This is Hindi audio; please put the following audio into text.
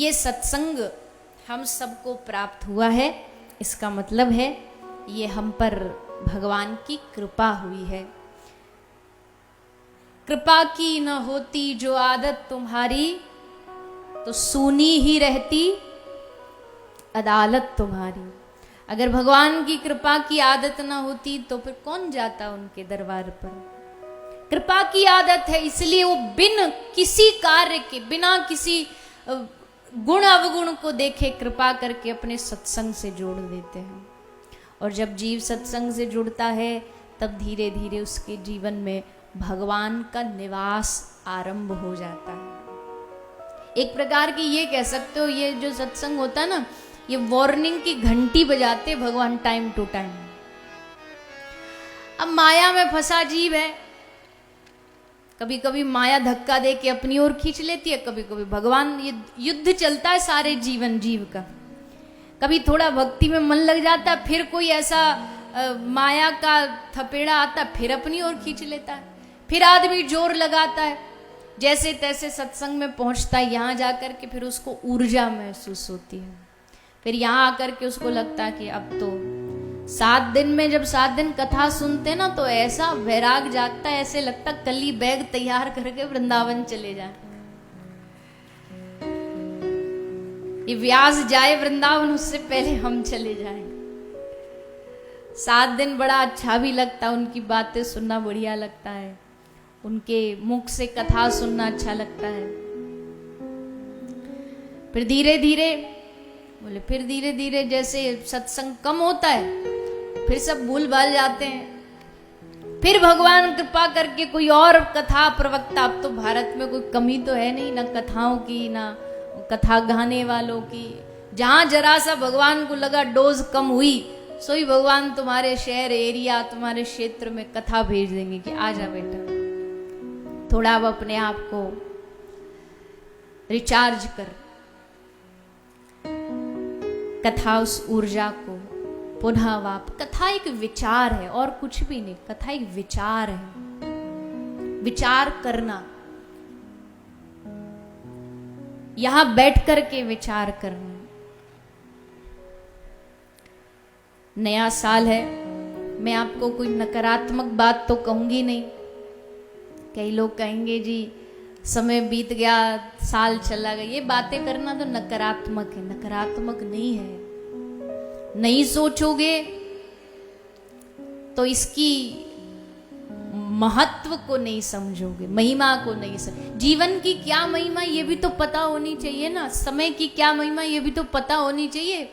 ये सत्संग हम सबको प्राप्त हुआ है, इसका मतलब है ये हम पर भगवान की कृपा हुई है। कृपा की न होती जो आदत तुम्हारी, तो सूनी ही रहती अदालत तुम्हारी। अगर भगवान की कृपा की आदत ना होती तो फिर कौन जाता उनके दरबार पर। कृपा की आदत है, इसलिए वो बिन किसी कार्य के, बिना किसी गुण अवगुण को देखे कृपा करके अपने सत्संग से जोड़ देते हैं। और जब जीव सत्संग से जुड़ता है तब धीरे धीरे उसके जीवन में भगवान का निवास आरंभ हो जाता है। एक प्रकार की ये कह सकते हो, ये जो सत्संग होता है ना, ये वार्निंग की घंटी बजाते भगवान टाइम टू टाइम। अब माया में फंसा जीव है, कभी कभी माया धक्का दे के अपनी ओर खींच लेती है, कभी कभी भगवान, ये युद्ध चलता है सारे जीवन जीव का। कभी थोड़ा भक्ति में मन लग जाता है, फिर कोई ऐसा माया का थपेड़ा आता, फिर अपनी ओर खींच लेता है, फिर आदमी जोर लगाता है, जैसे तैसे सत्संग में पहुंचता है, यहाँ जाकर के फिर उसको ऊर्जा महसूस होती है। फिर यहाँ आकर के उसको लगता है कि अब तो 7 दिन में, जब 7 दिन कथा सुनते ना तो ऐसा वैराग जागता है, ऐसे लगता कल ही बैग तैयार करके वृंदावन चले जाए। ये व्यास जाए वृंदावन उससे पहले हम चले जाएं। 7 दिन बड़ा अच्छा भी लगता है, उनकी बातें सुनना बढ़िया लगता है, उनके मुख से कथा सुनना अच्छा लगता है। फिर धीरे धीरे जैसे सत्संग कम होता है, फिर सब भूल भाल जाते हैं। फिर भगवान कृपा करके कोई और कथा प्रवक्ता, अब तो भारत में कोई कमी तो है नहीं, ना कथाओं की ना कथा गाने वालों की। जहां जरा सा भगवान को लगा डोज कम हुई, सोई भगवान तुम्हारे शहर एरिया, तुम्हारे क्षेत्र में कथा भेज देंगे कि आ जा बेटा, थोड़ा अब अपने आप को रिचार्ज कर। कथा उस ऊर्जा को पुनः वाप, कथा एक विचार है और कुछ भी नहीं, कथा एक विचार है, विचार करना, यहां बैठ करके विचार करना। नया साल है, मैं आपको कोई नकारात्मक बात तो कहूंगी नहीं। कई लोग कहेंगे जी समय बीत गया, साल चला गया, ये बातें करना तो नकारात्मक है। नकारात्मक नहीं है, नहीं सोचोगे तो इसकी महत्व को नहीं समझोगे, महिमा को नहीं समझ। जीवन की क्या महिमा ये भी तो पता होनी चाहिए ना, समय की क्या महिमा ये भी तो पता होनी चाहिए।